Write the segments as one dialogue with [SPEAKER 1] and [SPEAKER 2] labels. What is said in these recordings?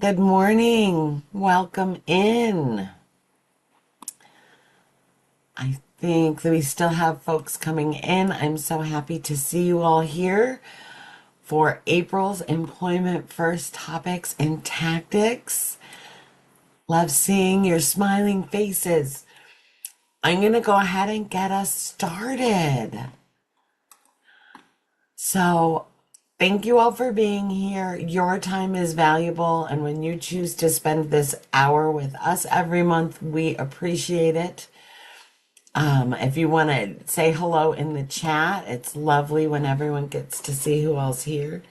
[SPEAKER 1] Good morning. Welcome in. I think that we still have folks coming in. I'm so happy to see you all here for April's Employment First Topics and Tactics. Love seeing your smiling faces. I'm going to go ahead and get us started. So, thank you all for being here. Your time is valuable, and when you choose to spend this hour with us every month, we appreciate it. If you want to say hello in the chat, it's lovely when everyone gets to see who else here.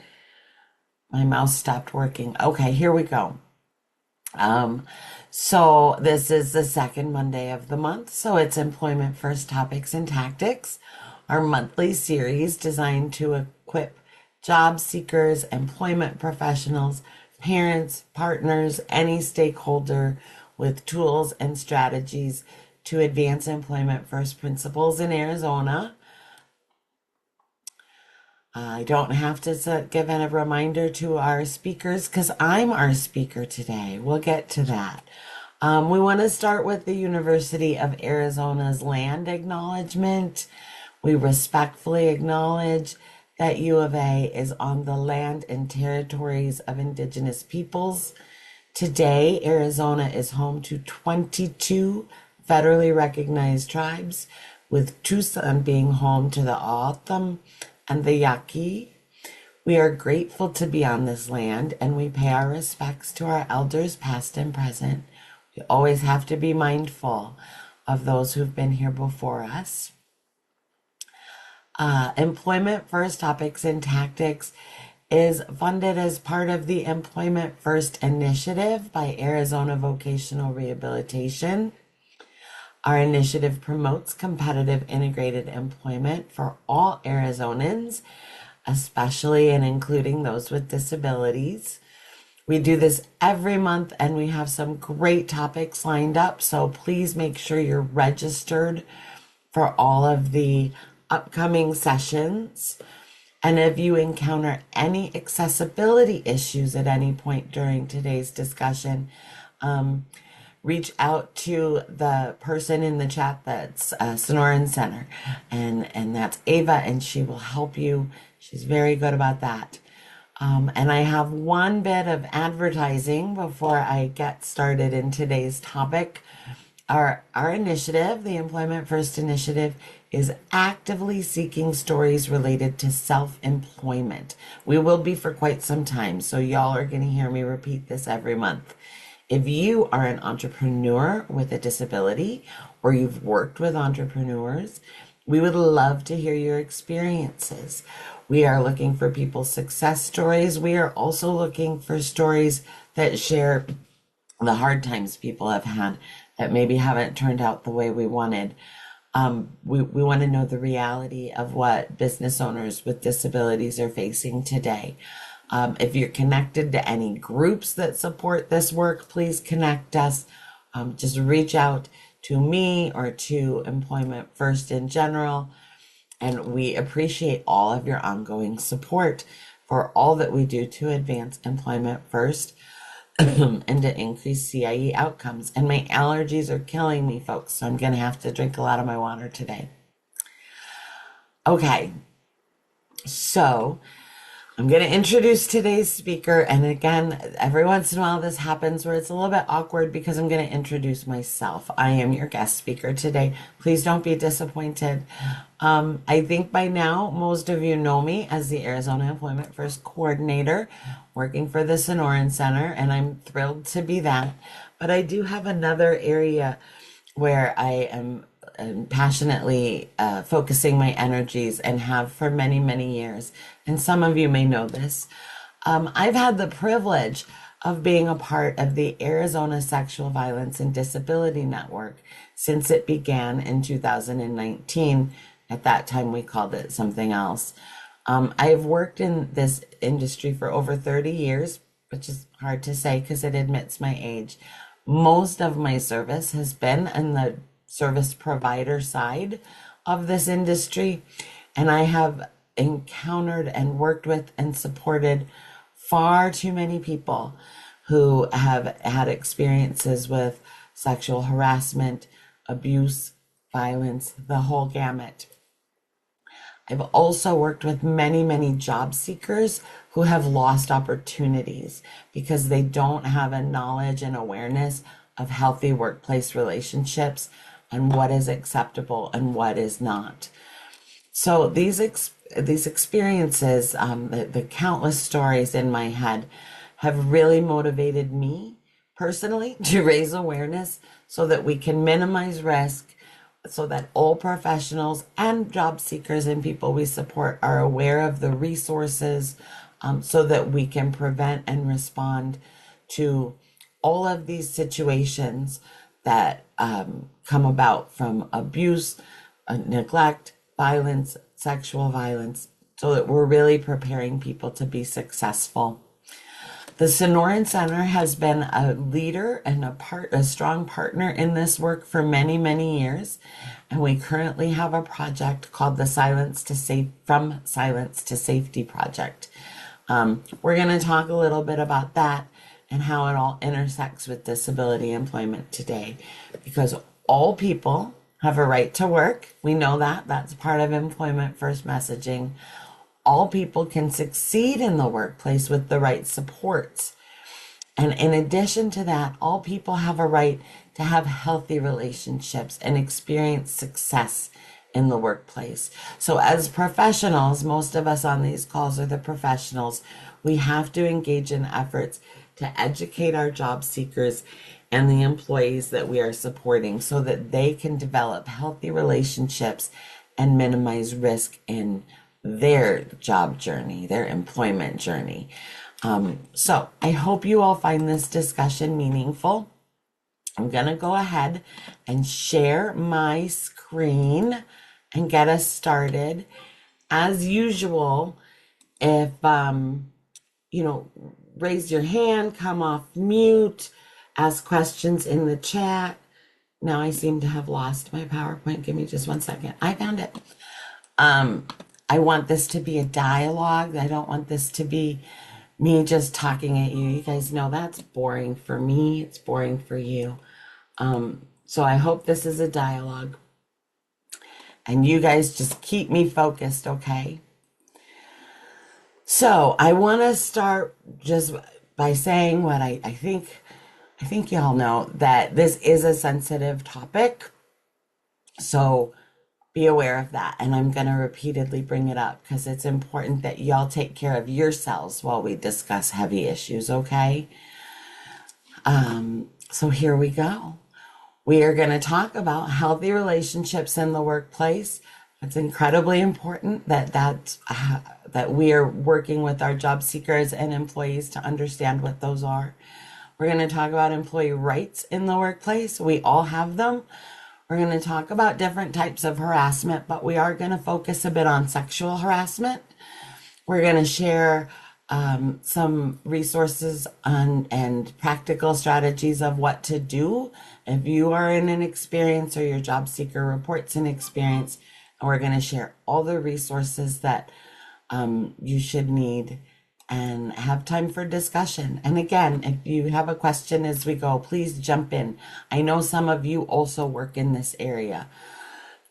[SPEAKER 1] My mouse stopped working. Okay, here we go. So this is the second Monday of the month, so it's Employment First Topics and Tactics, our monthly series designed to equip job seekers, employment professionals, parents, partners, any stakeholder with tools and strategies to advance employment first principles in Arizona. I don't have to give a reminder to our speakers because I'm our speaker today. We'll get to that. We want to start with the University of Arizona's land acknowledgement. We respectfully acknowledge that U of A is on the land and territories of Indigenous peoples. Today, Arizona is home to 22 federally recognized tribes, with Tucson being home to the O'odham and the Yaqui. We are grateful to be on this land, and we pay our respects to our elders, past and present. We always have to be mindful of those who've been here before us. Employment First Topics and Tactics is funded as part of the Employment First initiative by Arizona Vocational Rehabilitation. Our initiative promotes competitive integrated employment for all Arizonans, especially and including those with disabilities. We do this every month and we have some great topics lined up, so please make sure you're registered for all of the upcoming sessions. And if you encounter any accessibility issues at any point during today's discussion, reach out to the person in the chat that's Sonoran Center, and that's Ava, and she will help you. She's very good about that. And I have one bit of advertising before I get started in today's topic. Our initiative, the Employment First Initiative, is actively seeking stories related to self-employment. We will be for quite some time, so y'all are going to hear me repeat this every month. If you are an entrepreneur with a disability or you've worked with entrepreneurs, we would love to hear your experiences. We are looking for people's success stories. We are also looking for stories that share the hard times people have had that maybe haven't turned out the way we wanted. We want to know the reality of what business owners with disabilities are facing today. If you're connected to any groups that support this work, please connect us. Just reach out to me or to Employment First in general. And we appreciate all of your ongoing support for all that we do to advance Employment First and to increase CIE outcomes. And my allergies are killing me, folks, so I'm going to have to drink a lot of my water today. Okay, so I'm going to introduce today's speaker. And again, every once in a while this happens where it's a little bit awkward because I'm going to introduce myself. I am your guest speaker today. Please don't be disappointed. I think by now most of you know me as the Arizona Employment First Coordinator working for the Sonoran Center, and I'm thrilled to be that. But I do have another area where I am passionately focusing my energies and have for many, many years. And some of you may know this. I've had the privilege of being a part of the Arizona Sexual Violence and Disability Network since it began in 2019. At that time, we called it something else. I've worked in this industry for over 30 years, which is hard to say because it admits my age. Most of my service has been in the service provider side of this industry, and I have encountered and worked with and supported far too many people who have had experiences with sexual harassment, abuse, violence, the whole gamut. I've also worked with many, many job seekers who have lost opportunities because they don't have a knowledge and awareness of healthy workplace relationships and what is acceptable and what is not. So these experiences, the countless stories in my head, have really motivated me personally to raise awareness so that we can minimize risk, so that all professionals and job seekers and people we support are aware of the resources, so that we can prevent and respond to all of these situations that come about from abuse, neglect, violence, sexual violence, so that we're really preparing people to be successful. The Sonoran Center has been a leader and a strong partner in this work for many, many years. And we currently have a project called the From Silence to Safety Project. We're going to talk a little bit about that and how it all intersects with disability employment today, because all people have a right to work. We know that. That's part of employment first messaging. All people can succeed in the workplace with the right supports. And in addition to that, all people have a right to have healthy relationships and experience success in the workplace. So as professionals, most of us on these calls are the professionals, we have to engage in efforts to educate our job seekers and the employees that we are supporting so that they can develop healthy relationships and minimize risk in their job journey, their employment journey. So I hope you all find this discussion meaningful. I'm going to go ahead and share my screen and get us started. As usual, if, raise your hand, come off mute, ask questions in the chat. Now I seem to have lost my PowerPoint. Give me just 1 second. I found it. I want this to be a dialogue. I don't want this to be me just talking at you. You guys know that's boring for me. It's boring for you. So I hope this is a dialogue. And you guys just keep me focused, okay? So I want to start just by saying what I think y'all know, that this is a sensitive topic. So be aware of that. And I'm going to repeatedly bring it up because it's important that y'all take care of yourselves while we discuss heavy issues, okay? So here we go. We are going to talk about healthy relationships in the workplace. It's incredibly important that we are working with our job seekers and employees to understand what those are. We're going to talk about employee rights in the workplace. We all have them. We're going to talk about different types of harassment, but we are going to focus a bit on sexual harassment. We're going to share some resources and practical strategies of what to do if you are in an experience or your job seeker reports an experience. And we're going to share all the resources that you should need and have time for discussion. And again, if you have a question as we go, please jump in. I know some of you also work in this area.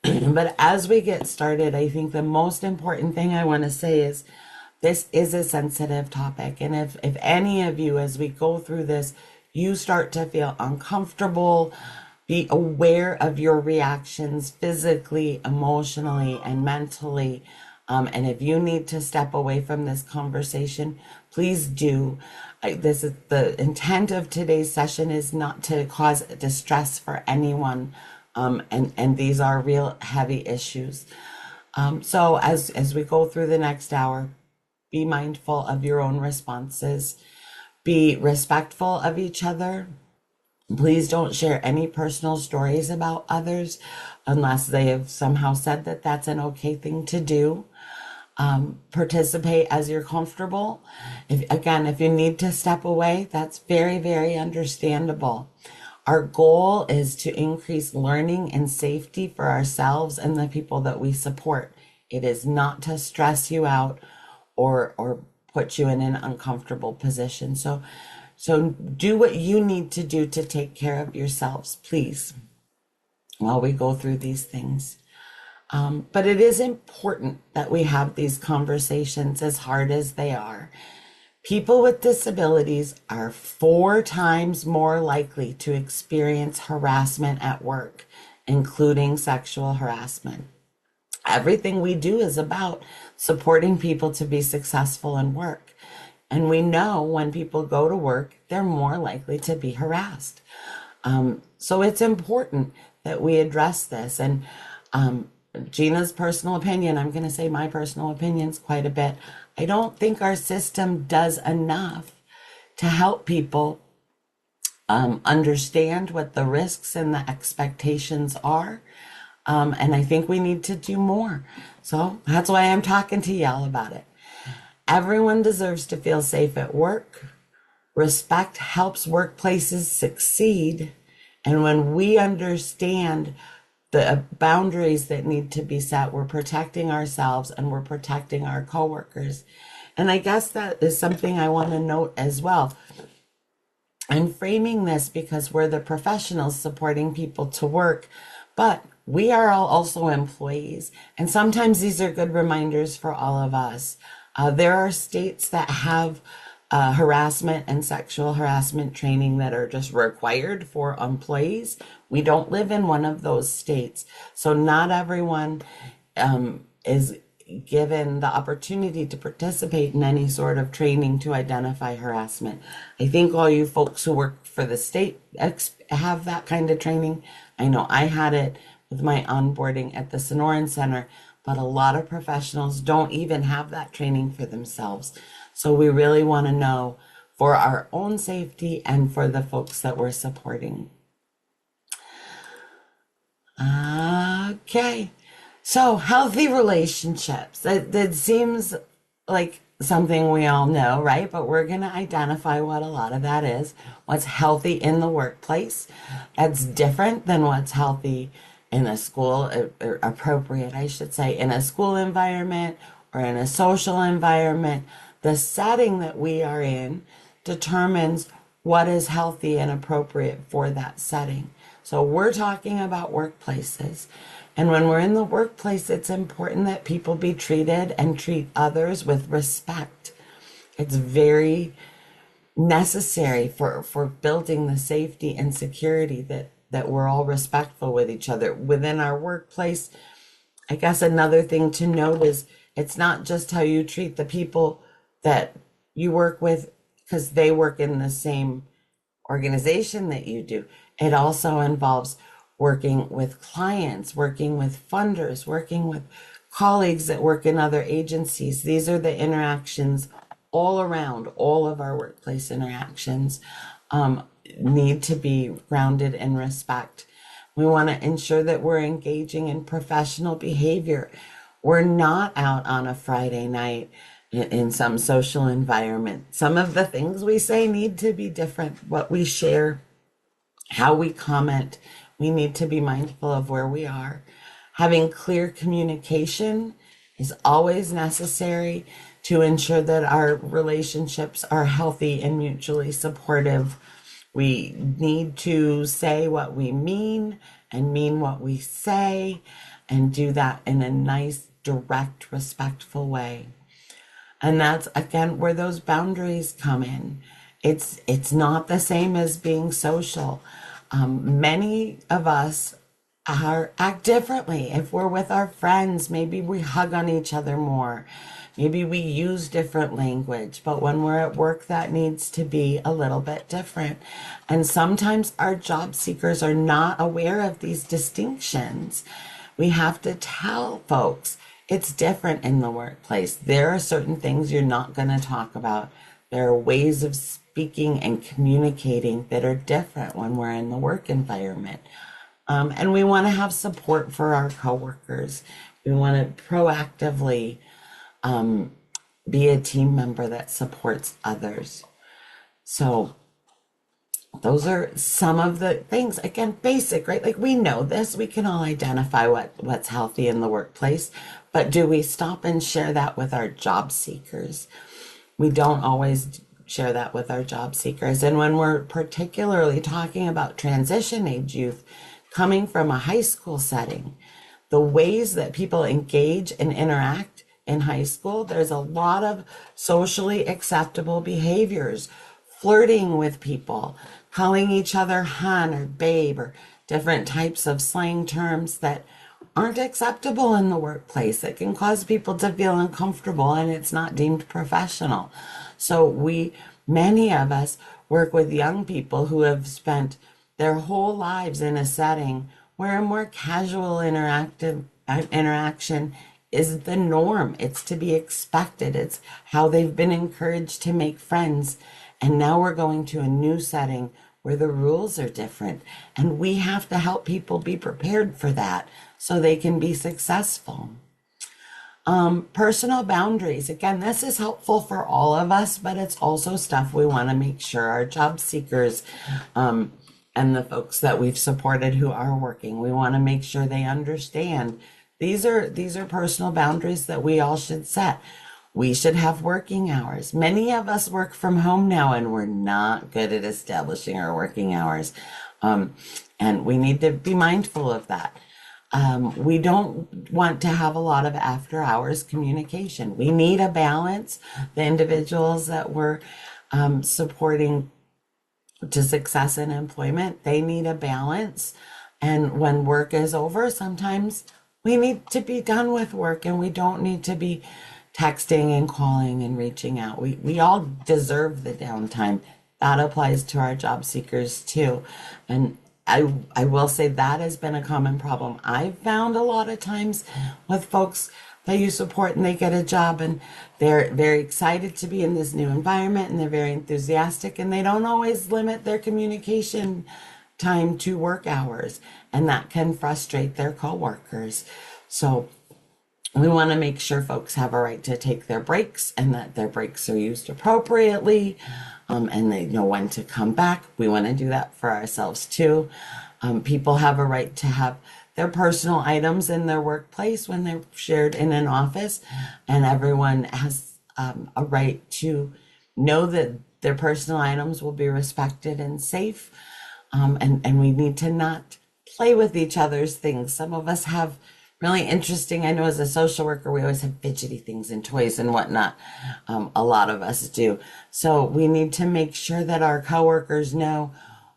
[SPEAKER 1] But as we get started, I think the most important thing I want to say is this is a sensitive topic. And if any of you, as we go through this, you start to feel uncomfortable, be aware of your reactions physically, emotionally, and mentally. And if you need to step away from this conversation, please do. This is the intent of today's session, is not to cause distress for anyone. And these are real heavy issues. So as we go through the next hour, be mindful of your own responses. Be respectful of each other. Please don't share any personal stories about others unless they have somehow said that that's an okay thing to do. Participate as you're comfortable. If you need to step away, that's very, very understandable. Our goal is to increase learning and safety for ourselves and the people that we support. It is not to stress you out or put you in an uncomfortable position. So So do what you need to do to take care of yourselves, please, while we go through these things. But it is important that we have these conversations, as hard as they are. People with disabilities are 4 times more likely to experience harassment at work, including sexual harassment. Everything we do is about supporting people to be successful in work. And we know when people go to work, they're more likely to be harassed. So it's important that we address this. And Gina's personal opinion, I'm going to say my personal opinions quite a bit. I don't think our system does enough to help people understand what the risks and the expectations are. And I think we need to do more. So that's why I'm talking to y'all about it. Everyone deserves to feel safe at work. Respect helps workplaces succeed. And when we understand the boundaries that need to be set, we're protecting ourselves and we're protecting our coworkers. And I guess that is something I want to note as well. I'm framing this because we're the professionals supporting people to work, but we are all also employees. And sometimes these are good reminders for all of us. There are states that have harassment and sexual harassment training that are just required for employees. We don't live in one of those states. So not everyone is given the opportunity to participate in any sort of training to identify harassment. I think all you folks who work for the state have that kind of training. I know I had it with my onboarding at the Sonoran Center, but a lot of professionals don't even have that training for themselves. So we really want to know for our own safety and for the folks that we're supporting. Okay. So healthy relationships. That seems like something we all know, right? But we're going to identify what a lot of that is. What's healthy in the workplace. That's different than what's healthy in a school, or appropriate, I should say, in a school environment or in a social environment. The setting that we are in determines what is healthy and appropriate for that setting. So we're talking about workplaces. And when we're in the workplace, it's important that people be treated and treat others with respect. It's very necessary for building the safety and security that we're all respectful with each other. Within our workplace, I guess another thing to note is it's not just how you treat the people that you work with because they work in the same organization that you do. It also involves working with clients, working with funders, working with colleagues that work in other agencies. These are the interactions all around. All of our workplace interactions need to be grounded in respect. We want to ensure that we're engaging in professional behavior. We're not out on a Friday night in some social environment. Some of the things we say need to be different. What we share, how we comment, we need to be mindful of where we are. Having clear communication is always necessary to ensure that our relationships are healthy and mutually supportive. We need to say what we mean and mean what we say and do that in a nice, direct, respectful way. And that's, again, where those boundaries come in. It's not the same as being social. Many of us act differently. If we're with our friends, maybe we hug on each other more. Maybe we use different language, but when we're at work, that needs to be a little bit different. And sometimes our job seekers are not aware of these distinctions. We have to tell folks it's different in the workplace. There are certain things you're not going to talk about. There are ways of speaking and communicating that are different when we're in the work environment. And we want to have support for our coworkers. We want to proactively be a team member that supports others. So those are some of the things, again, basic, right? Like we know this, we can all identify what's healthy in the workplace, but do we stop and share that with our job seekers? We don't always share that with our job seekers. And when we're particularly talking about transition age youth coming from a high school setting, the ways that people engage and interact in high school, there's a lot of socially acceptable behaviors, flirting with people, calling each other hon or babe, or different types of slang terms that aren't acceptable in the workplace. It can cause people to feel uncomfortable and it's not deemed professional. So many of us work with young people who have spent their whole lives in a setting where a more casual interaction is the norm. It's to be expected. It's how they've been encouraged to make friends. And now we're going to a new setting where the rules are different. And we have to help people be prepared for that so they can be successful. Personal boundaries. Again, this is helpful for all of us, but it's also stuff we want to make sure our job seekers and the folks that we've supported who are working, we want to make sure they understand these are personal boundaries that we all should set. We should have working hours. Many of us work from home now and we're not good at establishing our working hours. And we need to be mindful of that. We don't want to have a lot of after hours communication. We need a balance. The individuals that we're supporting to success in employment, they need a balance. And when work is over, sometimes we need to be done with work and we don't need to be texting and calling and reaching out. We all deserve the downtime. That applies to our job seekers too. And I will say that has been a common problem I've found a lot of times with folks that you support and they get a job and they're very excited to be in this new environment and they're very enthusiastic and they don't always limit their communication time to work hours, and that can frustrate their coworkers. So we want to make sure folks have a right to take their breaks and that their breaks are used appropriately, and they know when to come back. We want to do that for ourselves too. People have a right to have their personal items in their workplace when they're shared in an office, and everyone has a right to know that their personal items will be respected and safe. And we need to not play with each other's things. Some of us have really interesting, I know as a social worker, we always have fidgety things and toys and whatnot. A lot of us do. So we need to make sure that our coworkers know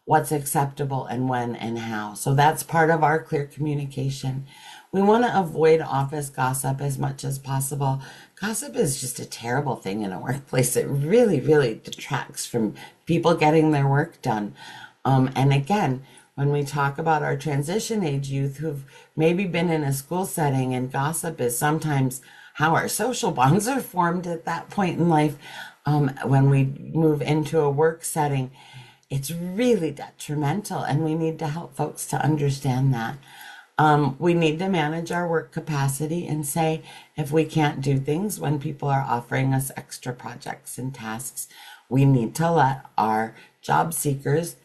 [SPEAKER 1] what's acceptable and when and how. So that's part of our clear communication. We want to avoid office gossip as much as possible. Gossip is just a terrible thing in a workplace. It really, really detracts from people getting their work done. And again, when we talk about our transition age youth who've maybe been in a school setting, and gossip is sometimes how our social bonds are formed at that point in life, when we move into a work setting, it's really detrimental, and we need to help folks to understand that. We need to manage our work capacity and say if we can't do things when people are offering us extra projects and tasks, we need to let our job seekers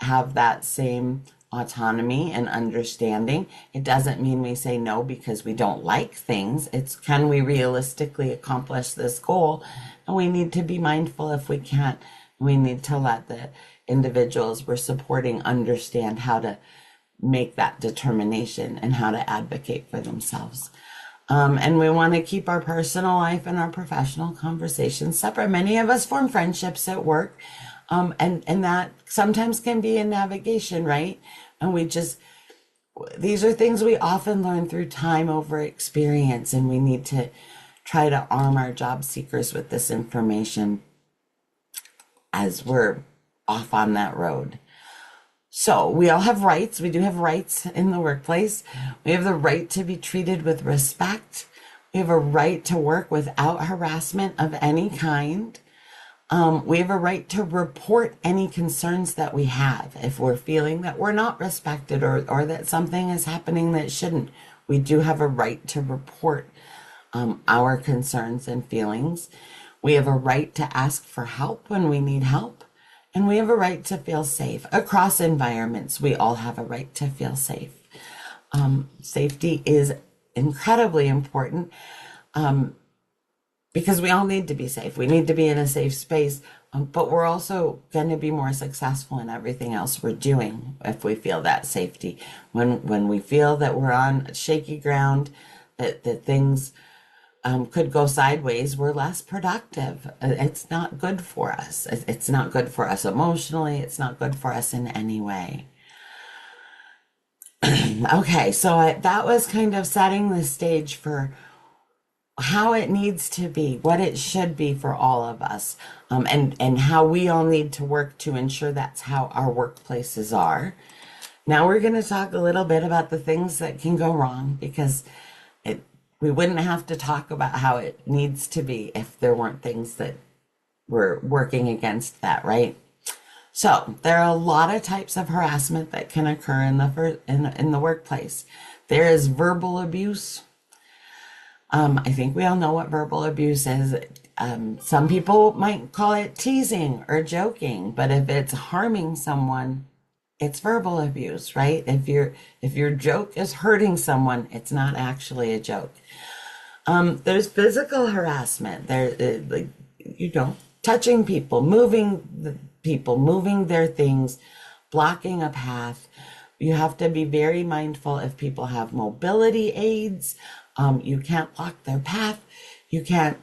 [SPEAKER 1] have that same autonomy and understanding. It doesn't mean we say no because we don't like things. It's can we realistically accomplish this goal? And we need to be mindful if we can't. We need to let the individuals we're supporting understand how to make that determination and how to advocate for themselves. And we want to keep our personal life and our professional conversations separate. Many of us form friendships at work. And that sometimes can be a navigation, right? And these are things we often learn through time over experience, and we need to try to arm our job seekers with this information as we're off on that road. So we all have rights. We do have rights in the workplace. We have the right to be treated with respect. We have a right to work without harassment of any kind. We have a right to report any concerns that we have. If we're feeling that we're not respected or that something is happening that shouldn't, we do have a right to report our concerns and feelings. We have a right to ask for help when we need help. And we have a right to feel safe. Across environments, we all have a right to feel safe. Safety is incredibly important. Because we all need to be safe. We need to be in a safe space. But we're also going to be more successful in everything else we're doing if we feel that safety. When we feel that we're on shaky ground, that things could go sideways, we're less productive. It's not good for us. It's not good for us emotionally. It's not good for us in any way. Okay, so that was kind of setting the stage for how it needs to be, what it should be for all of us, and how we all need to work to ensure that's how our workplaces are. Now we're going to talk a little bit about the things that can go wrong, because we wouldn't have to talk about how it needs to be if there weren't things that were working against that, right? So there are a lot of types of harassment that can occur in the workplace. There is verbal abuse. I think we all know what verbal abuse is. Some people might call it teasing or joking, but if it's harming someone, it's verbal abuse, right? If your joke is hurting someone, it's not actually a joke. There's physical harassment. Like, touching people, moving their things, blocking a path. You have to be very mindful if people have mobility aids. You can't block their path. You can't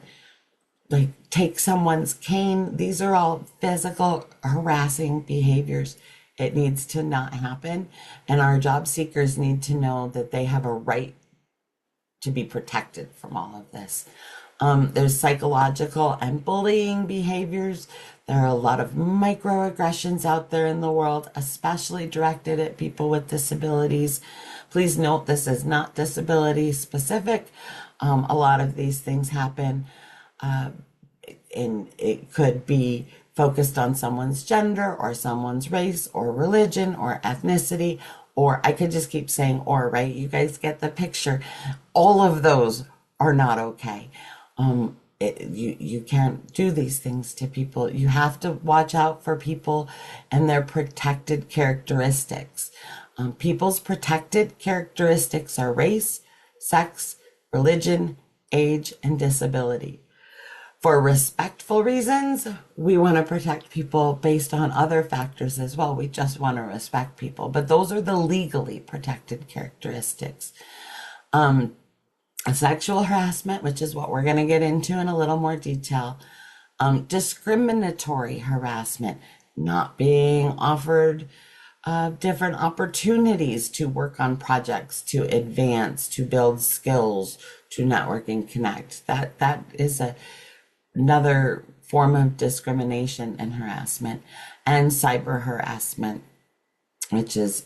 [SPEAKER 1] like take someone's cane. These are all physical harassing behaviors. It needs to not happen. And our job seekers need to know that they have a right to be protected from all of this. There's psychological and bullying behaviors. There are a lot of microaggressions out there in the world, especially directed at people with disabilities. Please note this is not disability specific. A lot of these things happen, and it could be focused on someone's gender or someone's race or religion or ethnicity, or I could just keep saying or, right? You guys get the picture. All of those are not okay. You can't do these things to people. You have to watch out for people and their protected characteristics. People's protected characteristics are race, sex, religion, age, and disability. For respectful reasons, we want to protect people based on other factors as well. We just want to respect people, but those are the legally protected characteristics. Sexual harassment, which is what we're going to get into in a little more detail. Discriminatory harassment, not being offered different opportunities to work on projects, to advance, to build skills, to network and connect. That is another form of discrimination and harassment. And cyber harassment, which is,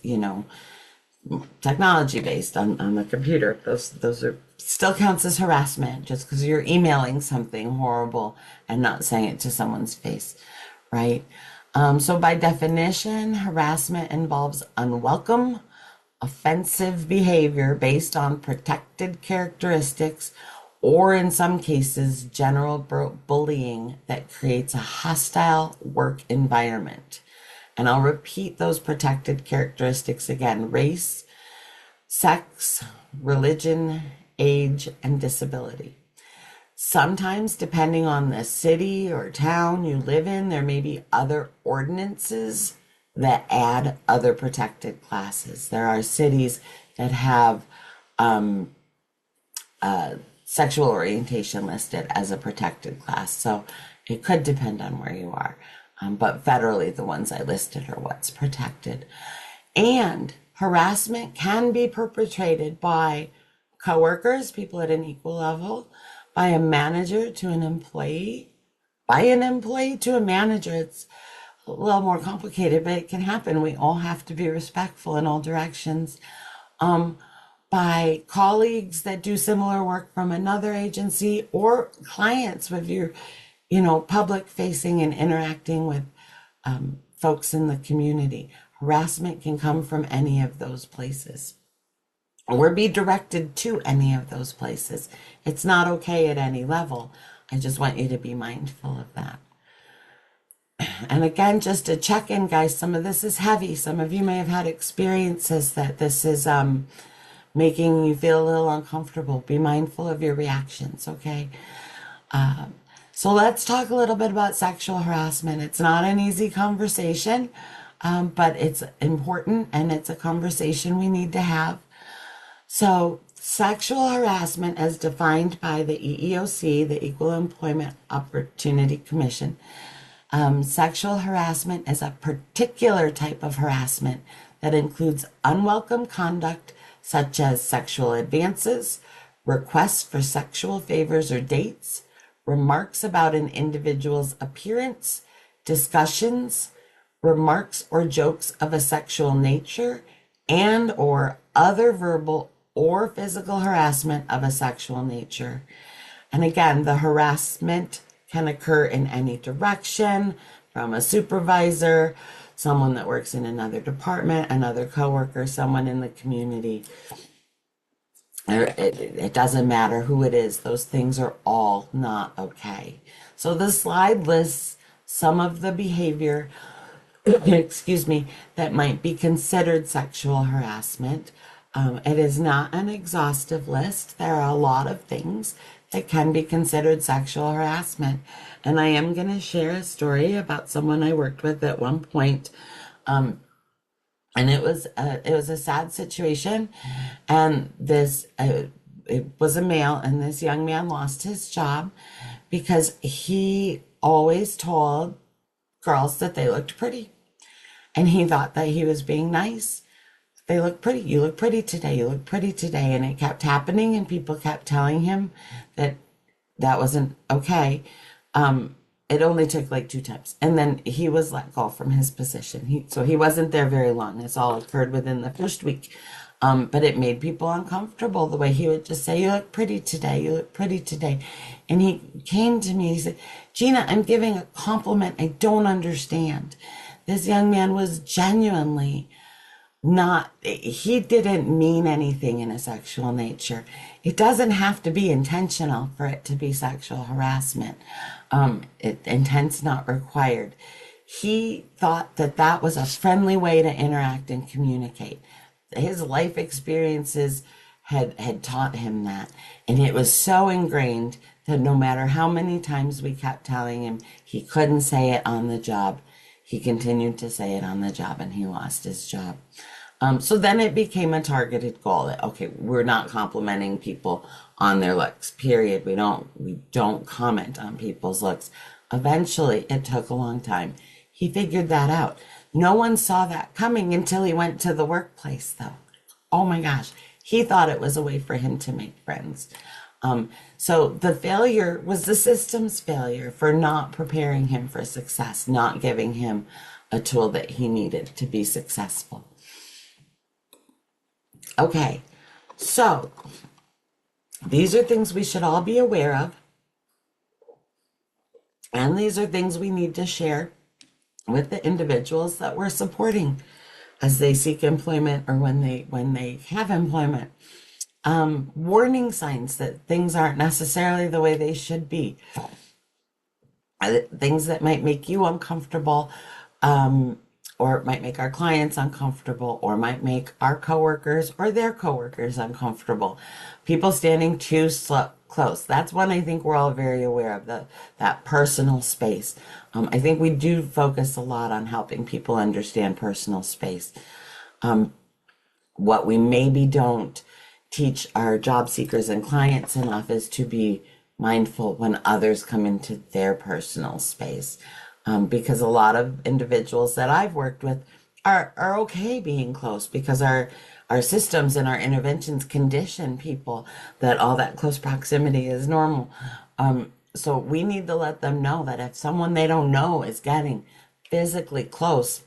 [SPEAKER 1] technology based on the computer. Those are still counts as harassment just because you're emailing something horrible and not saying it to someone's face, right? So by definition, harassment involves unwelcome, offensive behavior based on protected characteristics, or in some cases, general bullying that creates a hostile work environment. And I'll repeat those protected characteristics again: race, sex, religion, age, and disability. Sometimes, depending on the city or town you live in, there may be other ordinances that add other protected classes. There are cities that have sexual orientation listed as a protected class. So it could depend on where you are. But federally, the ones I listed are what's protected. And harassment can be perpetrated by coworkers, people at an equal level, by a manager to an employee, by an employee to a manager. It's a little more complicated, but it can happen. We all have to be respectful in all directions. By colleagues that do similar work from another agency, or clients with your, public facing and interacting with folks in the community. Harassment can come from any of those places or be directed to any of those places. It's not okay at any level. I just want you to be mindful of that. And again, just to check in, guys, some of this is heavy. Some of you may have had experiences that this is making you feel a little uncomfortable. Be mindful of your reactions, okay? So let's talk a little bit about sexual harassment. It's not an easy conversation, but it's important and it's a conversation we need to have. So, sexual harassment, as defined by the EEOC, the Equal Employment Opportunity Commission, sexual harassment is a particular type of harassment that includes unwelcome conduct such as sexual advances, requests for sexual favors or dates, remarks about an individual's appearance, discussions, remarks or jokes of a sexual nature, and or other verbal or physical harassment of a sexual nature. And again, the harassment can occur in any direction, from a supervisor, someone that works in another department, another coworker, someone in the community. It doesn't matter who it is. Those things are all not okay. So the slide lists some of the behavior, excuse me, that might be considered sexual harassment. It is not an exhaustive list. There are a lot of things that can be considered sexual harassment. And I am going to share a story about someone I worked with at one point. And it was a sad situation. And it was a male, and this young man lost his job because he always told girls that they looked pretty. And he thought that he was being nice. They look pretty. You look pretty today. You look pretty today. And it kept happening, and people kept telling him that that wasn't okay. It only took like 2 times. And then he was let go from his position. So he wasn't there very long. This all occurred within the first week. But it made people uncomfortable the way he would just say, you look pretty today. You look pretty today. And he came to me. He said, Gina, I'm giving a compliment I don't understand. This young man was genuinely he didn't mean anything in a sexual nature. It doesn't have to be intentional for it to be sexual harassment. Intent's not required. He thought that that was a friendly way to interact and communicate. His life experiences had taught him that. And it was so ingrained that no matter how many times we kept telling him he couldn't say it on the job, he continued to say it on the job, and he lost his job. So then it became a targeted goal that, okay, we're not complimenting people on their looks, period. We don't comment on people's looks. Eventually, it took a long time. He figured that out. No one saw that coming until he went to the workplace, though. Oh my gosh. He thought it was a way for him to make friends. So the failure was the system's failure for not preparing him for success, not giving him a tool that he needed to be successful. Okay, so these are things we should all be aware of. And these are things we need to share with the individuals that we're supporting as they seek employment or when they have employment. Warning signs that things aren't necessarily the way they should be. Things that might make you uncomfortable, or it might make our clients uncomfortable, or might make our coworkers or their coworkers uncomfortable. People standing too close. That's one I think we're all very aware of, that personal space. I think we do focus a lot on helping people understand personal space. What we maybe don't teach our job seekers and clients enough is to be mindful when others come into their personal space. Because a lot of individuals that I've worked with are okay being close because our systems and our interventions condition people that all that close proximity is normal. So we need to let them know that if someone they don't know is getting physically close,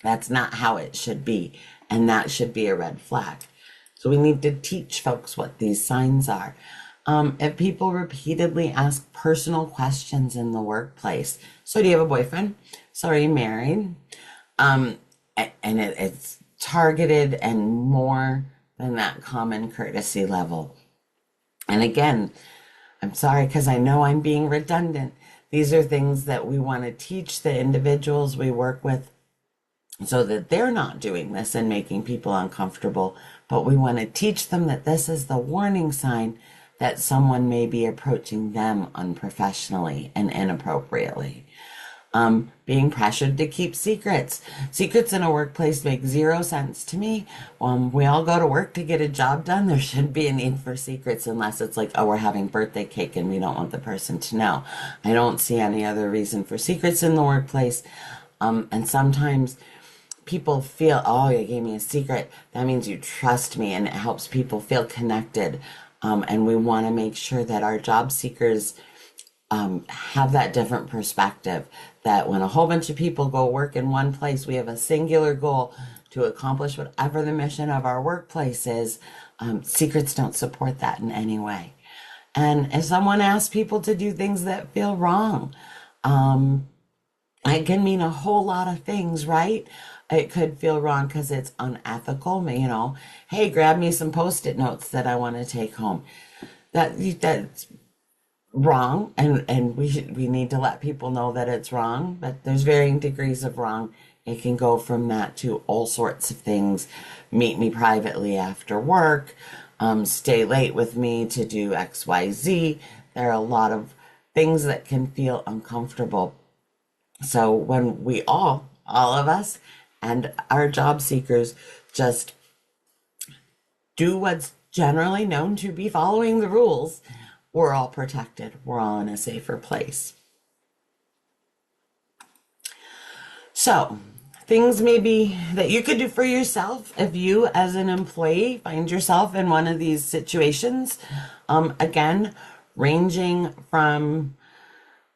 [SPEAKER 1] that's not how it should be. And that should be a red flag. So we need to teach folks what these signs are. If people repeatedly ask personal questions in the workplace, so do you have a boyfriend? So are you married? And it's targeted and more than that common courtesy level. And again, I'm sorry because I know I'm being redundant. These are things that we want to teach the individuals we work with so that they're not doing this and making people uncomfortable. But we want to teach them that this is the warning sign that someone may be approaching them unprofessionally and inappropriately. Being pressured to keep secrets. Secrets in a workplace make zero sense to me. We all go to work to get a job done. There shouldn't be a need for secrets unless it's like, oh, we're having birthday cake and we don't want the person to know. I don't see any other reason for secrets in the workplace. And sometimes people feel, oh, you gave me a secret. That means you trust me, and it helps people feel connected. And we want to make sure that our job seekers have that different perspective, that when a whole bunch of people go work in one place, we have a singular goal to accomplish whatever the mission of our workplace is. Secrets don't support that in any way. And if someone asks people to do things that feel wrong, it can mean a whole lot of things, right? It could feel wrong because it's unethical. Hey, grab me some Post-it notes that I want to take home. That's wrong, and we need to let people know that it's wrong, but there's varying degrees of wrong. It can go from that to all sorts of things. Meet me privately after work, stay late with me to do XYZ. There are a lot of things that can feel uncomfortable. So when we all of us and our job seekers just do what's generally known to be following the rules, we're all protected. We're all in a safer place. So, things maybe that you could do for yourself if you, as an employee, find yourself in one of these situations. Again, ranging from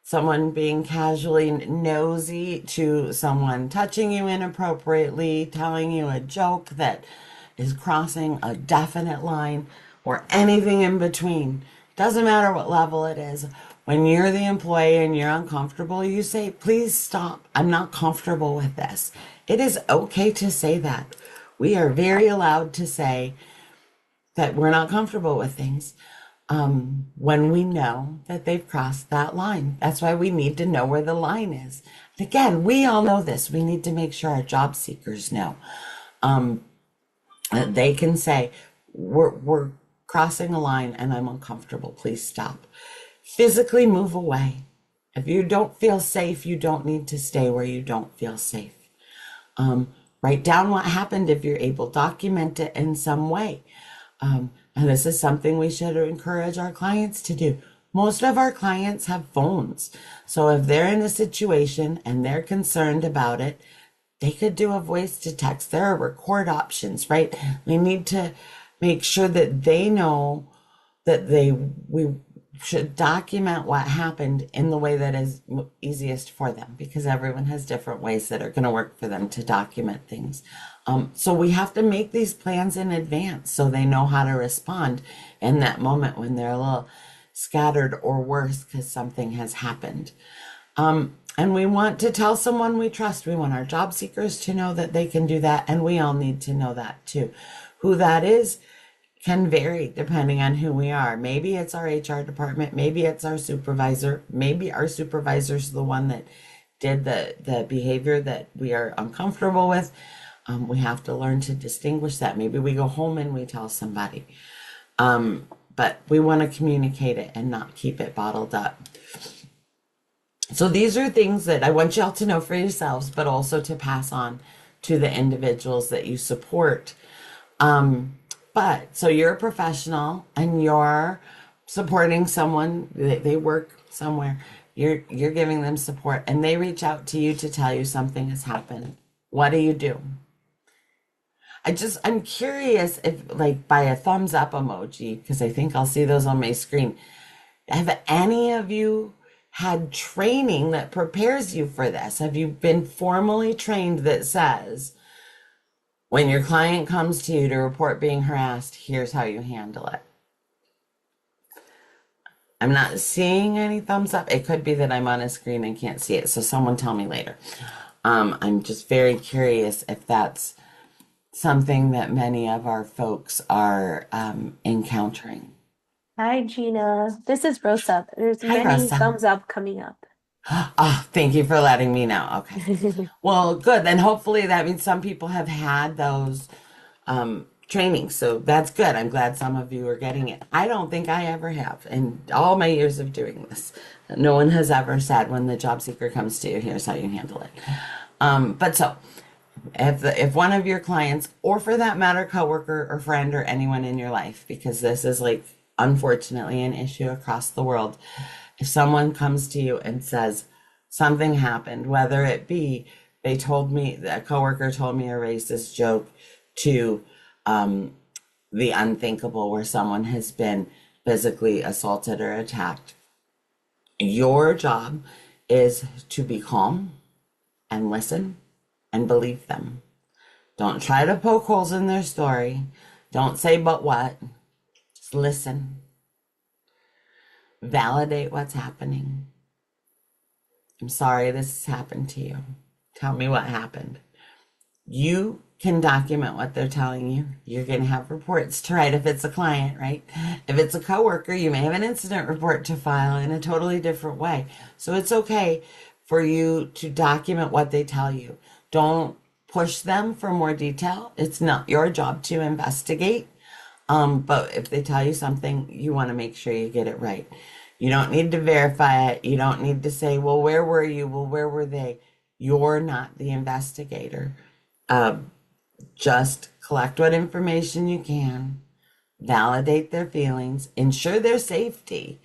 [SPEAKER 1] someone being casually nosy to someone touching you inappropriately, telling you a joke that is crossing a definite line, or anything in between. Doesn't matter what level it is. When you're the employee and you're uncomfortable, you say, please stop. I'm not comfortable with this. It is okay to say that. We are very allowed to say that we're not comfortable with things when we know that they've crossed that line. That's why we need to know where the line is. And again, we all know this. We need to make sure our job seekers know. They can say, we're crossing a line and I'm uncomfortable. Please stop. Physically move away. If you don't feel safe, you don't need to stay where you don't feel safe. Write down what happened if you're able. Document it in some way. And this is something we should encourage our clients to do. Most of our clients have phones. So if they're in a situation and they're concerned about it, they could do a voice to text. There are record options, right? We need to make sure that they know that we should document what happened in the way that is easiest for them, because everyone has different ways that are going to work for them to document things. So we have to make these plans in advance so they know how to respond in that moment when they're a little scattered or worse because something has happened. And we want to tell someone we trust. We want our job seekers to know that they can do that, and we all need to know that too. Who that is can vary depending on who we are. Maybe it's our HR department, maybe it's our supervisor, maybe our supervisor's the one that did the behavior that we are uncomfortable with. We have to learn to distinguish that. Maybe we go home and we tell somebody. But we want to communicate it and not keep it bottled up. So these are things that I want y'all to know for yourselves, but also to pass on to the individuals that you support. So you're a professional and you're supporting someone, they work somewhere, you're giving them support, and they reach out to you to tell you something has happened. What do you do? I'm curious if, like, by a thumbs up emoji, because I think I'll see those on my screen. Have any of you had training that prepares you for this? Have you been formally trained that says, when your client comes to you to report being harassed, here's how you handle it? I'm not seeing any thumbs up. It could be that I'm on a screen and can't see it, so someone tell me later. I'm just very curious if that's something that many of our folks are encountering.
[SPEAKER 2] Hi, Gina. This is Rosa. There's
[SPEAKER 1] Hi,
[SPEAKER 2] many
[SPEAKER 1] Rosa.
[SPEAKER 2] thumbs up coming up.
[SPEAKER 1] Oh, thank you for letting me know. Okay. Well, good. Then hopefully that means some people have had those training. So that's good. I'm glad some of you are getting it. I don't think I ever have in all my years of doing this. No one has ever said when the job seeker comes to you, here's how you handle it. But so if one of your clients, or for that matter, coworker or friend or anyone in your life, because this is like unfortunately an issue across the world, if someone comes to you and says something happened, whether it be they told me, a coworker told me a racist joke, to the unthinkable where someone has been physically assaulted or attacked, your job is to be calm and listen and believe them. Don't try to poke holes in their story. Don't say, but what? Just listen. Validate what's happening. I'm sorry this has happened to you. Tell me what happened. You can document what they're telling you. You're going to have reports to write if it's a client, right? If it's a coworker, you may have an incident report to file in a totally different way. So it's okay for you to document what they tell you. Don't push them for more detail. It's not your job to investigate. But if they tell you something, you want to make sure you get it right. You don't need to verify it. You don't need to say, well, where were you? Well, where were they? You're not the investigator. Just collect what information you can, validate their feelings, ensure their safety.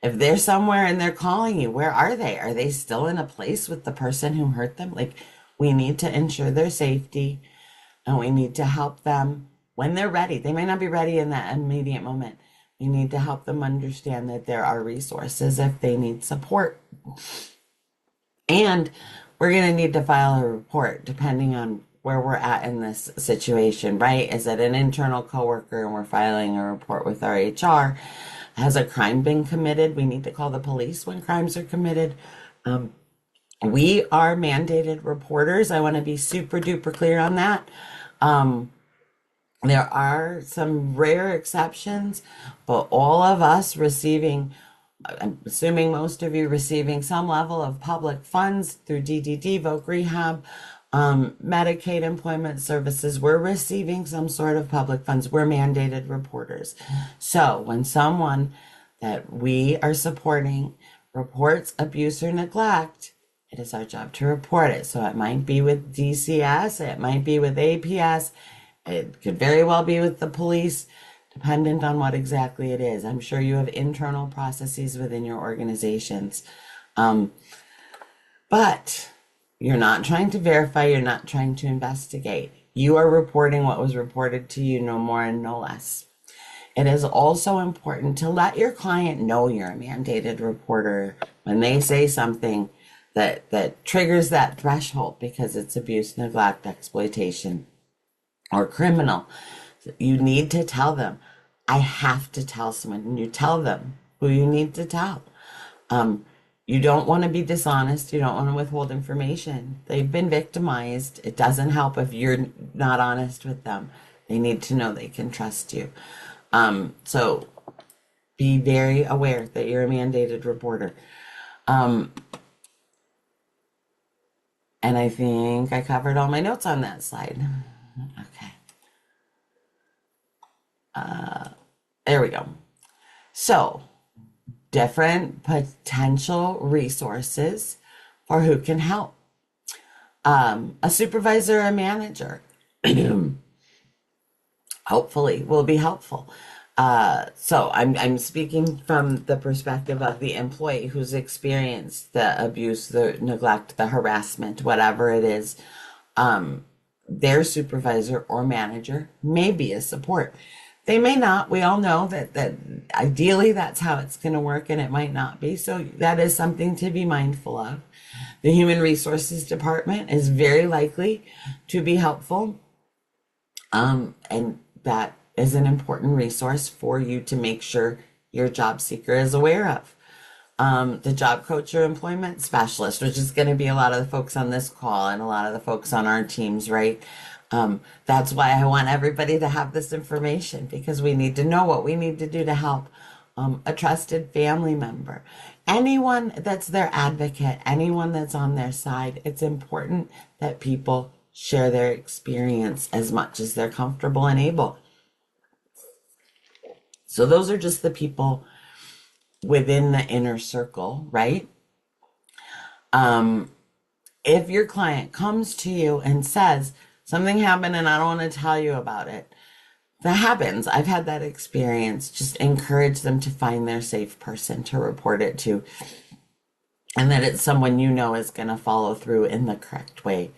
[SPEAKER 1] If they're somewhere and they're calling you, where are they? Are they still in a place with the person who hurt them? Like, we need to ensure their safety, and we need to help them when they're ready. They may not be ready in that immediate moment. We need to help them understand that there are resources if they need support. And we're going to need to file a report depending on where we're at in this situation, right? Is it an internal coworker and we're filing a report with our HR? Has a crime been committed? We need to call the police when crimes are committed. We are mandated reporters. I want to be super duper clear on that. There are some rare exceptions, but all of us receiving, I'm assuming most of you receiving some level of public funds through DDD, Voc Rehab, Medicaid employment services, we're receiving some sort of public funds. We're mandated reporters. So when someone that we are supporting reports abuse or neglect, it is our job to report it. So it might be with DCS, it might be with APS, it could very well be with the police, dependent on what exactly it is. I'm sure you have internal processes within your organizations. But you're not trying to verify, you're not trying to investigate. You are reporting what was reported to you, no more and no less. It is also important to let your client know you're a mandated reporter when they say something that triggers that threshold because it's abuse, neglect, exploitation, or criminal. You need to tell them. I have to tell someone, and you tell them who you need to tell. You don't want to be dishonest. You don't want to withhold information. They've been victimized. It doesn't help if you're not honest with them. They need to know they can trust you. So be very aware that you're a mandated reporter. And I think I covered all my notes on that slide. Okay. There we go. So, different potential resources for who can help. A supervisor or manager hopefully will be helpful. So I'm speaking from the perspective of the employee who's experienced the abuse, the neglect, the harassment, whatever it is. Their supervisor or manager may be a support. They may not. We all know that ideally that's how it's going to work, and it might not be. So that is something to be mindful of. The Human Resources Department is very likely to be helpful. And that is an important resource for you to make sure your job seeker is aware of. The job coach or employment specialist, which is going to be a lot of the folks on this call and a lot of the folks on our teams, right? That's why I want everybody to have this information, because we need to know what we need to do to help. A trusted family member, anyone that's their advocate, anyone that's on their side. It's important that people share their experience as much as they're comfortable and able. So those are just the people within the inner circle, right? If your client comes to you and says, something happened and I don't want to tell you about it, that happens. I've had that experience. Just encourage them to find their safe person to report it to, and that it's someone you know is going to follow through in the correct way.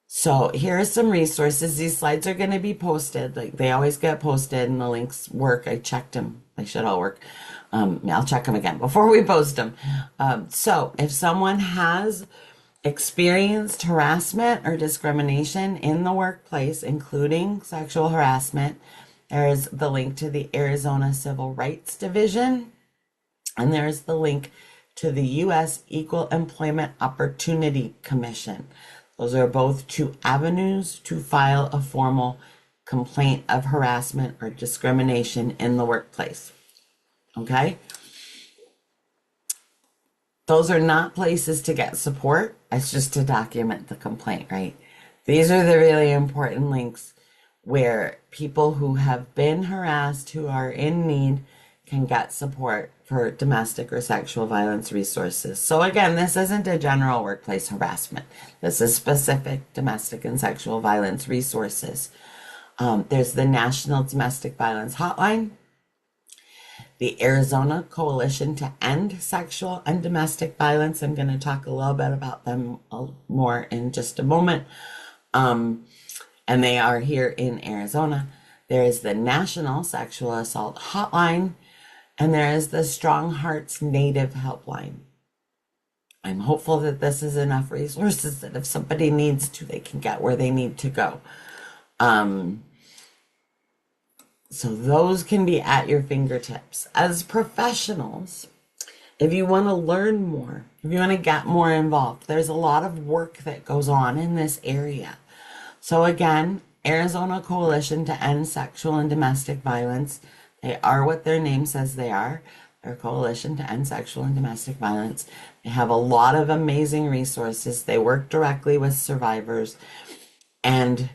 [SPEAKER 1] So here are some resources. These slides are going to be posted. Like they always get posted and the links work. I checked them. They should all work. I'll check them again before we post them. So if someone has experienced harassment or discrimination in the workplace, including sexual harassment, there's the link to the Arizona Civil Rights Division, and there's the link to the U.S. Equal Employment Opportunity Commission. Those are both two avenues to file a formal complaint of harassment or discrimination in the workplace. Okay? Those are not places to get support. It's just to document the complaint, right? These are the really important links where people who have been harassed, who are in need, can get support for domestic or sexual violence resources. So again, this isn't a general workplace harassment. This is specific domestic and sexual violence resources. There's the National Domestic Violence Hotline, the Arizona Coalition to End Sexual and Domestic Violence. I'm going to talk a little bit about them more in just a moment. And they are here in Arizona. There is the National Sexual Assault Hotline, and there is the Strong Hearts Native Helpline. I'm hopeful that this is enough resources that if somebody needs to, they can get where they need to go. So those can be at your fingertips. As professionals, if you want to learn more, if you want to get more involved, there's a lot of work that goes on in this area. So again, Arizona Coalition to End Sexual and Domestic Violence. They are what their name says they are. They're a coalition to end sexual and domestic violence. They have a lot of amazing resources. They work directly with survivors. And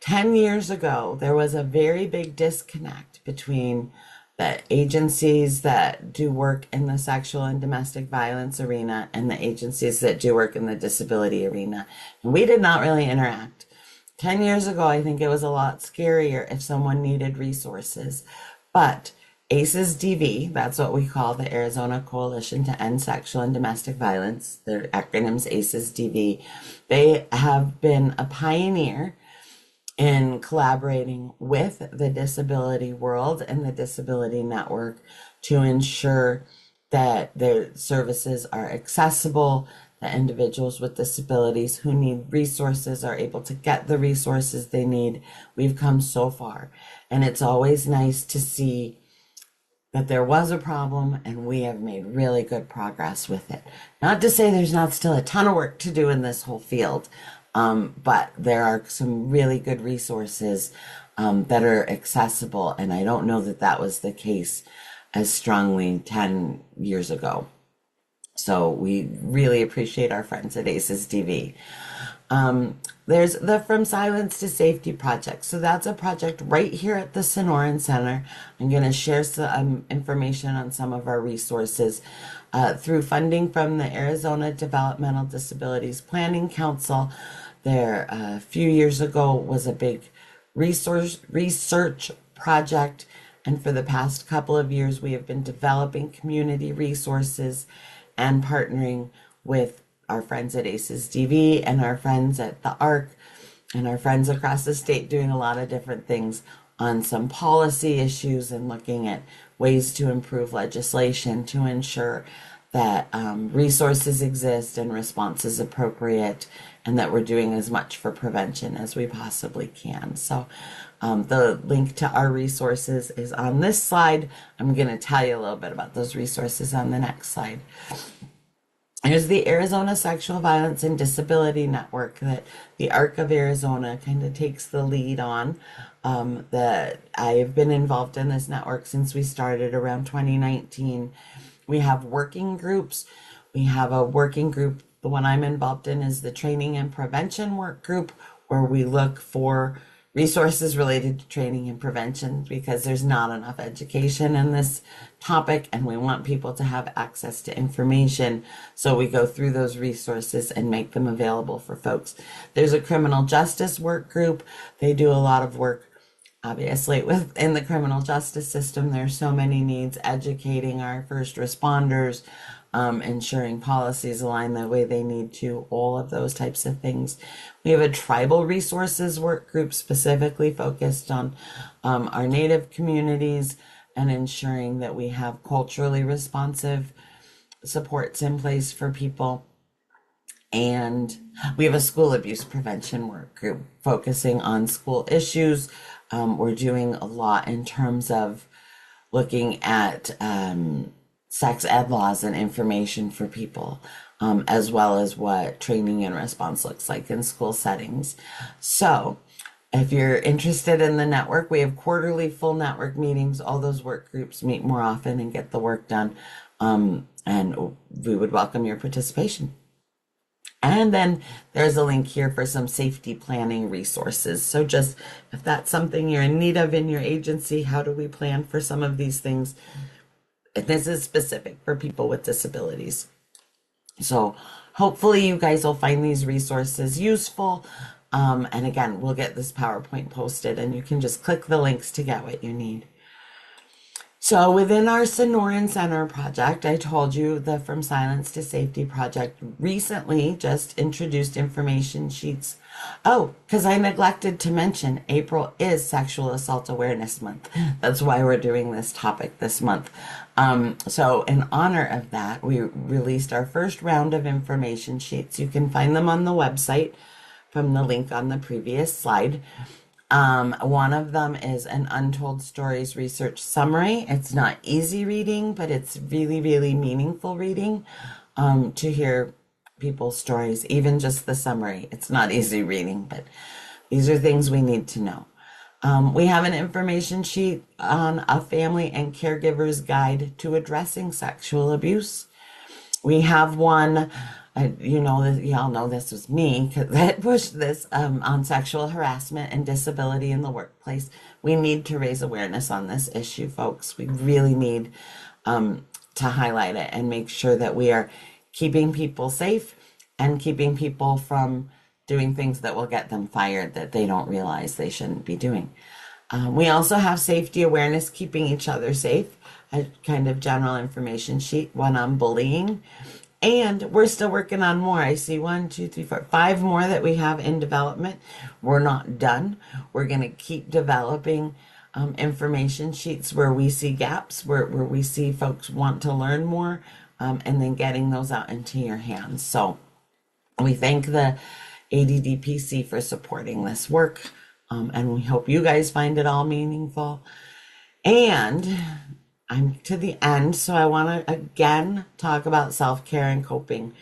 [SPEAKER 1] 10 years ago, there was a very big disconnect between the agencies that do work in the sexual and domestic violence arena and the agencies that do work in the disability arena. And we did not really interact. 10 years ago, I think it was a lot scarier if someone needed resources. But ACEs DV, that's what we call the Arizona Coalition to End Sexual and Domestic Violence, their acronym's ACEs DV, they have been a pioneer in collaborating with the disability world and the disability network to ensure that their services are accessible, that individuals with disabilities who need resources are able to get the resources they need. We've come so far, and it's always nice to see that there was a problem and we have made really good progress with it. Not to say there's not still a ton of work to do in this whole field, but there are some really good resources that are accessible, and I don't know that that was the case as strongly 10 years ago. So we really appreciate our friends at ACEs DV. There's the From Silence to Safety project. So that's a project right here at the Sonoran Center. I'm going to share some information on some of our resources through funding from the Arizona Developmental Disabilities Planning Council. There, a few years ago, was a big research project, and for the past couple of years, we have been developing community resources and partnering with our friends at ACEs DV and our friends at the ARC and our friends across the state doing a lot of different things on some policy issues and looking at ways to improve legislation to ensure that resources exist and response is appropriate, and that we're doing as much for prevention as we possibly can. So the link to our resources is on this slide. I'm going to tell you a little bit about those resources on the next slide. Here's the Arizona Sexual Violence and Disability Network that the ARC of Arizona kind of takes the lead on. That I have been involved in this network since we started around 2019. We have working groups. We have a working group. The one I'm involved in is the Training and Prevention Work Group, where we look for resources related to training and prevention because there's not enough education in this topic and we want people to have access to information. So we go through those resources and make them available for folks. There's a criminal justice work group. They do a lot of work. Obviously, within the criminal justice system, there's so many needs, educating our first responders, ensuring policies align the way they need to, all of those types of things. We have a tribal resources work group specifically focused on our Native communities and ensuring that we have culturally responsive supports in place for people. And we have a school abuse prevention work group focusing on school issues. We're doing a lot in terms of looking at sex ed laws and information for people, as well as what training and response looks like in school settings. So, if you're interested in the network, we have quarterly full network meetings. All those work groups meet more often and get the work done. And we would welcome your participation. And then there's a link here for some safety planning resources. So just if that's something you're in need of in your agency, how do we plan for some of these things? This is specific for people with disabilities. So hopefully you guys will find these resources useful. And again, we'll get this PowerPoint posted and you can just click the links to get what you need. So within our Sonoran Center project, I told you the From Silence to Safety project recently just introduced information sheets. Oh, because I neglected to mention April is Sexual Assault Awareness Month. That's why we're doing this topic this month. So in honor of that, we released our first round of information sheets. You can find them on the website from the link on the previous slide. One of them is an Untold Stories research summary. It's not easy reading, but it's really, really meaningful reading to hear people's stories, even just the summary. It's not easy reading, but these are things we need to know. We have an information sheet on a family and caregiver's guide to addressing sexual abuse. We have one, y'all know this was me that pushed this on sexual harassment and disability in the workplace. We need to raise awareness on this issue, folks. We really need to highlight it and make sure that we are keeping people safe and keeping people from doing things that will get them fired that they don't realize they shouldn't be doing. We also have safety awareness, keeping each other safe, a kind of general information sheet, one on bullying. And we're still working on more. I see 1, 2, 3, 4, 5 more that we have in development. We're not done. We're going to keep developing information sheets where we see gaps, where we see folks want to learn more, and then getting those out into your hands. So we thank the ADDPC for supporting this work, and we hope you guys find it all meaningful. And I'm to the end, so I want to again talk about self-care and coping.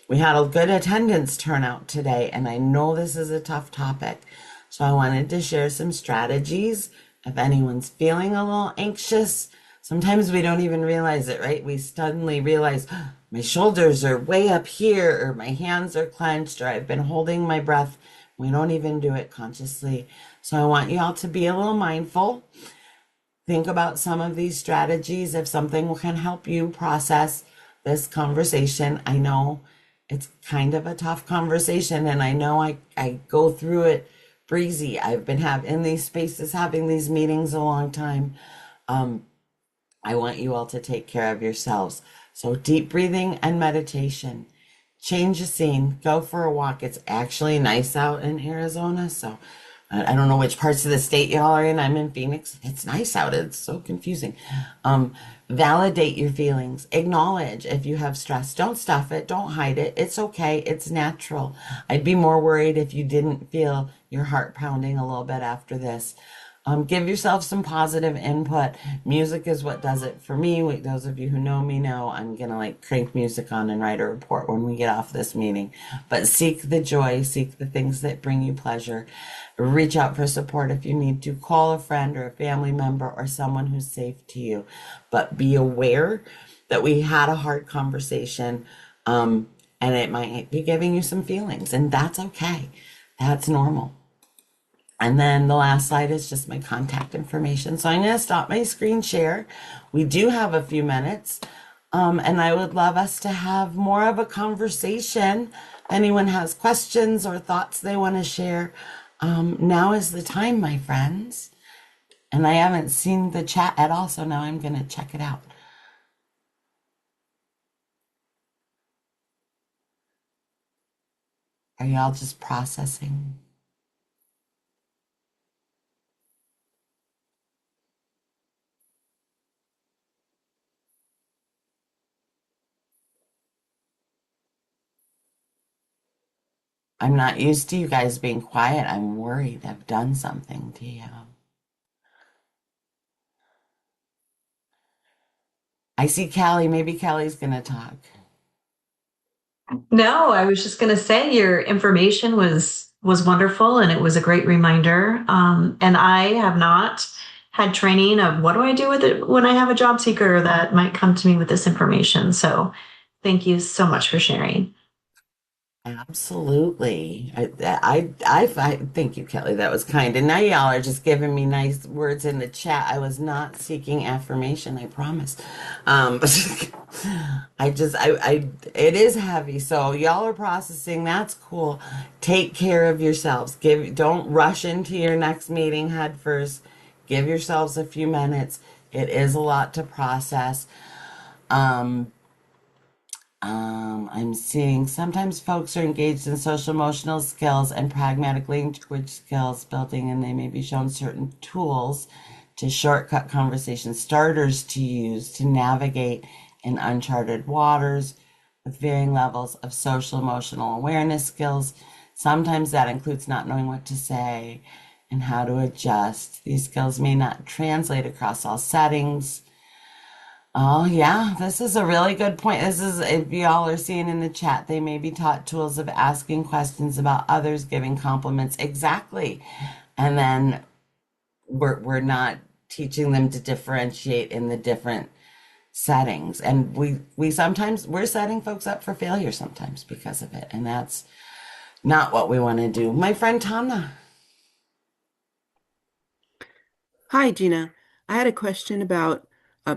[SPEAKER 1] We had a good attendance turnout today, and I know this is a tough topic, so I wanted to share some strategies. If anyone's feeling a little anxious, sometimes we don't even realize it, right? We suddenly realize, "Oh, my shoulders are way up here, or my hands are clenched, or I've been holding my breath." We don't even do it consciously. So I want you all to be a little mindful. Think about some of these strategies if something can help you process this conversation. I know it's kind of a tough conversation, and I know I go through it breezy. I've been in these spaces, having these meetings a long time. I want you all to take care of yourselves. So deep breathing and meditation. Change the scene. Go for a walk. It's actually nice out in Arizona, so I don't know which parts of the state y'all are in. I'm in Phoenix. It's nice out. It's so confusing. Validate your feelings. Acknowledge if you have stress. Don't stuff it. Don't hide it. It's okay. It's natural. I'd be more worried if you didn't feel your heart pounding a little bit after this. Give yourself some positive input. Music is what does it for me. Those of you who know me know I'm going to like crank music on and write a report when we get off this meeting. But seek the joy, seek the things that bring you pleasure. Reach out for support if you need to. Call a friend or a family member or someone who's safe to you. But be aware that we had a hard conversation, and it might be giving you some feelings, and that's okay. That's normal. And then the last slide is just my contact information. So I'm going to stop my screen share. We do have a few minutes, and I would love us to have more of a conversation. If anyone has questions or thoughts they want to share, now is the time, my friends. And I haven't seen the chat at all, so now I'm going to check it out. Are y'all just processing? I'm not used to you guys being quiet. I'm worried I've done something to you. I see Callie. Maybe Callie's going to talk.
[SPEAKER 3] No, I was just going to say your information was wonderful and it was a great reminder. And I have not had training of what do I do with it when I have a job seeker that might come to me with this information. So thank you so much for sharing.
[SPEAKER 1] Absolutely. Thank you, Kelly. That was kind. And now y'all are just giving me nice words in the chat. I was not seeking affirmation, I promise. It is heavy. So y'all are processing. That's cool. Take care of yourselves. Don't rush into your next meeting head first. Give yourselves a few minutes. It is a lot to process. Um, I'm seeing sometimes folks are engaged in social emotional skills and pragmatic language skills building, and they may be shown certain tools to shortcut conversation starters to use to navigate in uncharted waters with varying levels of social emotional awareness skills. Sometimes that includes not knowing what to say and how to adjust. These skills may not translate across all settings. Oh, yeah, this is a really good point. This is, if y'all are seeing in the chat, they may be taught tools of asking questions about others, giving compliments. Exactly. And then we're not teaching them to differentiate in the different settings. And we sometimes, we're setting folks up for failure sometimes because of it. And that's not what we want to do. My friend Tana.
[SPEAKER 4] Hi, Gina. I had a question about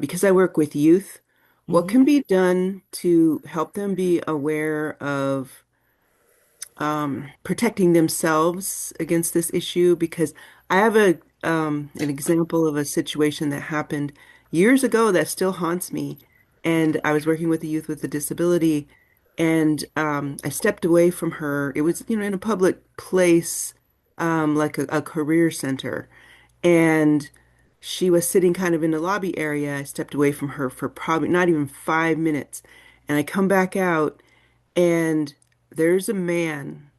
[SPEAKER 4] because I work with youth, what
[SPEAKER 1] Mhm.
[SPEAKER 4] can be done to help them be aware of protecting themselves against this issue? Because I have an example of a situation that happened years ago that still haunts me. And I was working with a youth with a disability, and I stepped away from her. It was, in a public place, like a career center. And she was sitting kind of in the lobby area. I stepped away from her for probably not even 5 minutes. And I come back out, and there's a man,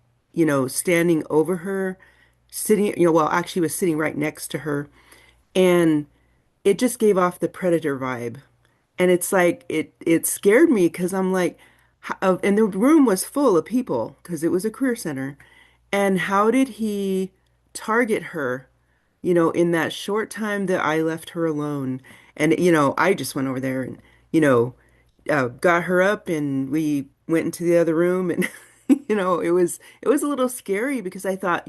[SPEAKER 4] standing over her, sitting, well, actually was sitting right next to her. And it just gave off the predator vibe. And it's like, it scared me because I'm like, and the room was full of people because it was a career center. And how did he target her? In that short time that I left her alone. And, I just went over there and, you know, got her up and we went into the other room and, it was a little scary because I thought,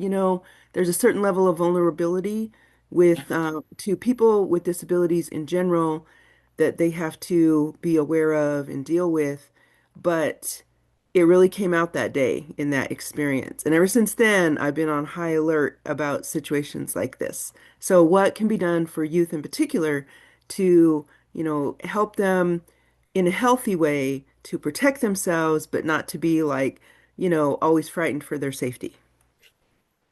[SPEAKER 4] there's a certain level of vulnerability with to people with disabilities in general that they have to be aware of and deal with. But it really came out that day in that experience. And ever since then, I've been on high alert about situations like this. So, what can be done for youth in particular to, help them in a healthy way to protect themselves, but not to be like, always frightened for their safety?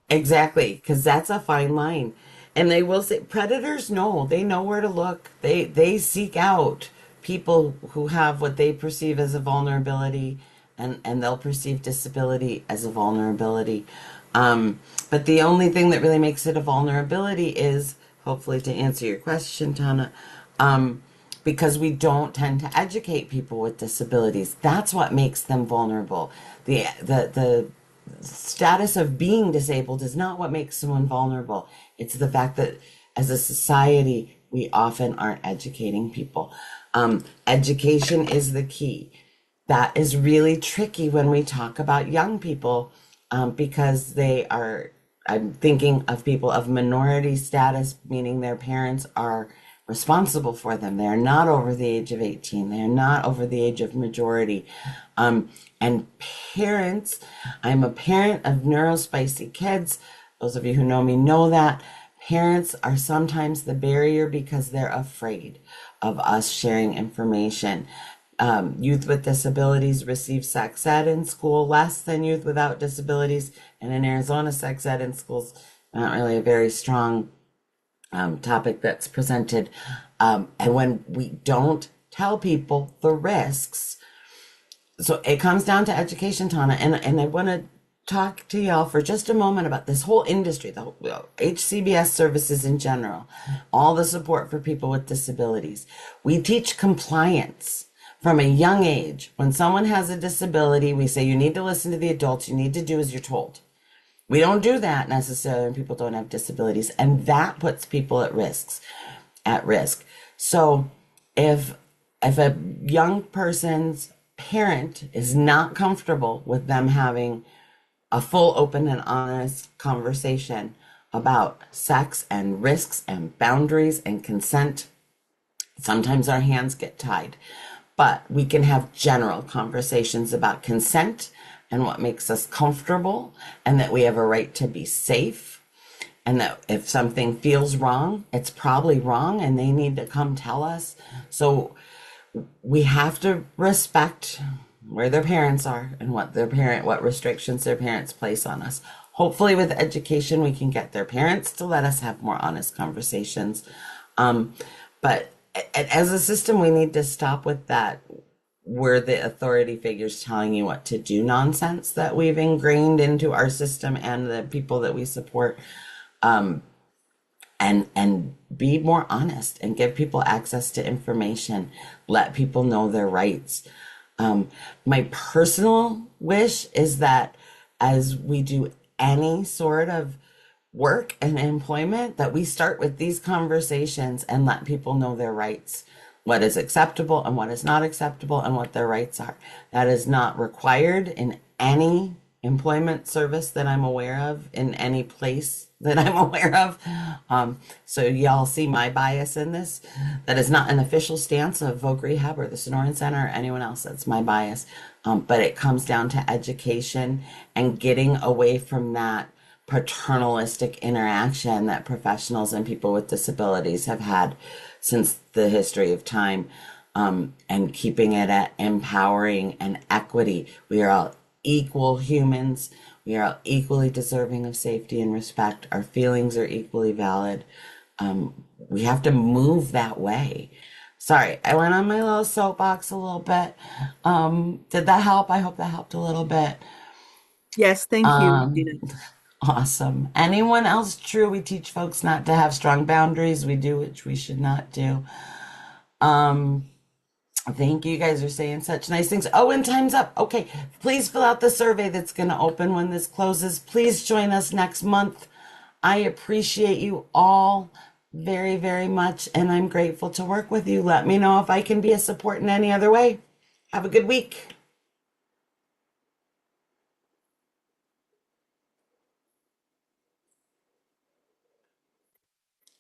[SPEAKER 1] Exactly, because that's a fine line. And they will say predators know, they know where to look. They seek out people who have what they perceive as a vulnerability, and they'll perceive disability as a vulnerability. But the only thing that really makes it a vulnerability is, hopefully to answer your question, Tana, because we don't tend to educate people with disabilities. That's what makes them vulnerable. The status of being disabled is not what makes someone vulnerable. It's the fact that as a society, we often aren't educating people. Education is the key. That is really tricky when we talk about young people, because they are I'm thinking of people of minority status, meaning their parents are responsible for them. They are not over the age of 18. They are not over the age of majority. And parents, I'm a parent of neurospicy kids. Those of you who know me know that. Parents are sometimes the barrier because they're afraid of us sharing information. Youth with disabilities receive sex ed in school less than youth without disabilities. And in Arizona, sex ed in schools not really a very strong topic that's presented. And when we don't tell people the risks, so it comes down to education, Tana. And I want to talk to y'all for just a moment about this whole industry, the whole, HCBS services in general, all the support for people with disabilities. We teach compliance from a young age. When someone has a disability, we say you need to listen to the adults, you need to do as you're told. We don't do that necessarily when people don't have disabilities, and that puts people at risk. So if a young person's parent is not comfortable with them having a full, open, and honest conversation about sex and risks and boundaries and consent, sometimes our hands get tied. But we can have general conversations about consent and what makes us comfortable, and that we have a right to be safe, and that if something feels wrong, it's probably wrong, and they need to come tell us. So we have to respect where their parents are and what restrictions their parents place on us. Hopefully with education we can get their parents to let us have more honest conversations. But as a system, we need to stop with that we're the authority figures telling you what to do nonsense that we've ingrained into our system and the people that we support. And be more honest and give people access to information, let people know their rights. My personal wish is that as we do any sort of work and employment, that we start with these conversations and let people know their rights, what is acceptable and what is not acceptable, and what their rights are. That is not required in any employment service that I'm aware of, in any place that I'm aware of. So y'all see my bias in this. That is not an official stance of Voc Rehab or the Sonoran Center or anyone else. That's my bias. But it comes down to education and getting away from that paternalistic interaction that professionals and people with disabilities have had since the history of time, and keeping it at empowering and equity. We are all equal humans. We are all equally deserving of safety and respect. Our feelings are equally valid. We have to move that way. Sorry, I went on my little soapbox a little bit. Did that help? I hope that helped a little bit.
[SPEAKER 4] Yes, thank you,
[SPEAKER 1] Um,
[SPEAKER 4] Gina.
[SPEAKER 1] awesome. Anyone else? True, we teach folks not to have strong boundaries. We do, which we should not do. Thank you. You guys are saying such nice things. Oh, and time's up. Okay. Please fill out the survey that's going to open when this closes. Please join us next month. I appreciate you all very, very much, and I'm grateful to work with you. Let me know if I can be a support in any other way. Have a good week.